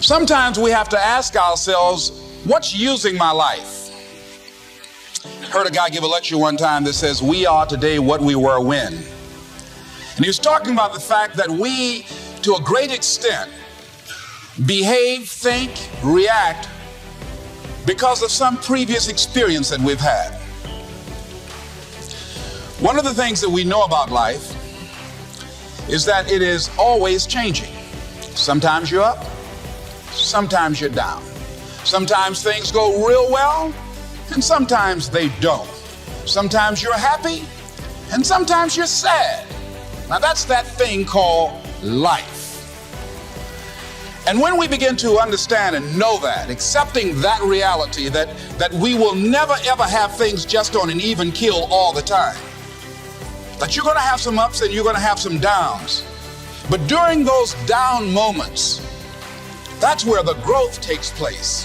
Sometimes we have to ask ourselves, what's using my life? Heard a guy give a lecture one time that says, we are today what we were when. And he was talking about the fact that we, to a great extent, behave, think, react because of some previous experience that we've had. One of the things that we know about life is that it is always changing. Sometimes you're up, sometimes you're down. Sometimes things go real well, and sometimes they don't. Sometimes you're happy, and sometimes you're sad. Now that's that thing called life. And when we begin to understand and know that, accepting that reality that we will never ever have things just on an even keel all the time, that you're going to have some ups and you're going to have some downs. But during those down moments, that's where the growth takes place.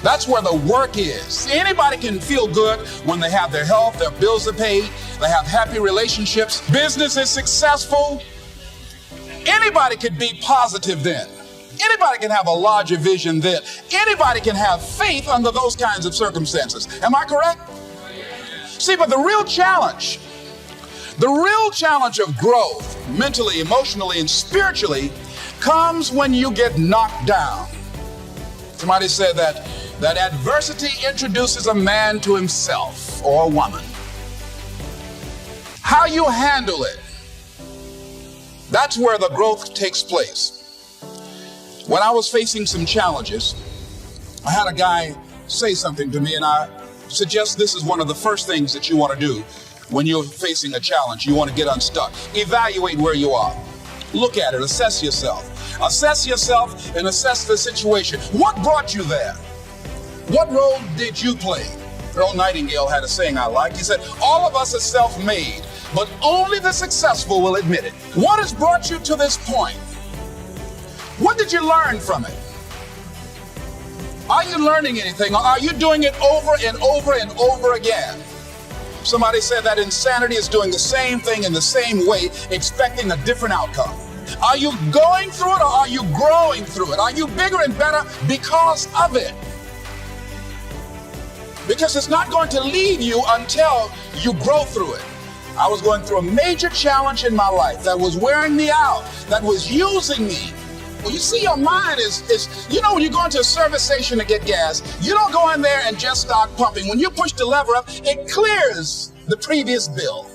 That's where the work is. Anybody can feel good when they have their health, their bills are paid, they have happy relationships, business is successful. Anybody could be positive then. Anybody can have a larger vision then. Anybody can have faith under those kinds of circumstances. Am I correct? See, but the real challenge of growth, mentally, emotionally, and spiritually, comes when you get knocked down. Somebody said that adversity introduces a man to himself or a woman. How you handle it, that's where the growth takes place. When I was facing some challenges, I had a guy say something to me, and I suggest this is one of the first things that you want to do when you're facing a challenge. You want to get unstuck. Evaluate where you are. Look at it. Assess yourself. Assess yourself and assess the situation. What brought you there? What role did you play? Earl Nightingale had a saying I liked. He said, all of us are self-made, but only the successful will admit it. What has brought you to this point? What did you learn from it? Are you learning anything, or are you doing it over and over and over again? Somebody said that insanity is doing the same thing in the same way, expecting a different outcome. Are you going through it, or are you growing through it? Are you bigger and better because of it? Because it's not going to leave you until you grow through it. I was going through a major challenge in my life that was wearing me out, that was using me. Well, you see, your mind is, you know, when you go into a service station to get gas, you don't go in there and just start pumping. When you push the lever up, it clears the previous bill.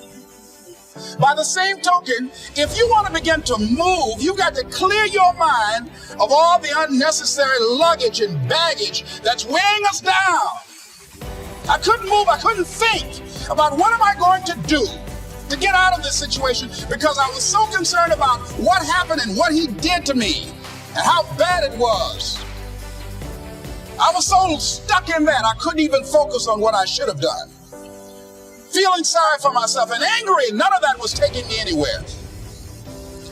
By the same token, if you want to begin to move, you got to clear your mind of all the unnecessary luggage and baggage that's weighing us down. I couldn't move, I couldn't think about what am I going to do to get out of this situation, because I was so concerned about what happened and what he did to me and how bad it was. I was so stuck in that I couldn't even focus on what I should have done. Feeling sorry for myself and angry, none of that was taking me anywhere.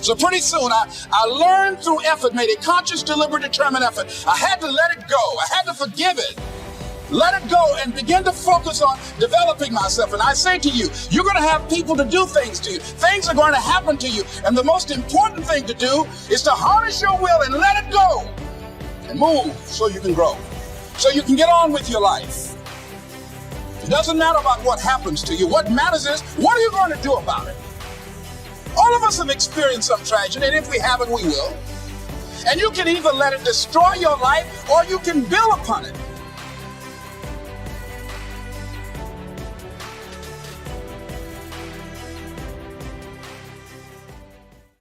So pretty soon I learned through effort, made a conscious, deliberate, determined effort. I had to let it go. I had to forgive it. Let it go and begin to focus on developing myself. And I say to you, you're going to have people to do things to you. Things are going to happen to you. And the most important thing to do is to harness your will and let it go and move so you can grow, so you can get on with your life. It doesn't matter about what happens to you. What matters is, what are you going to do about it? All of us have experienced some tragedy, and if we haven't, we will. And you can either let it destroy your life, or you can build upon it.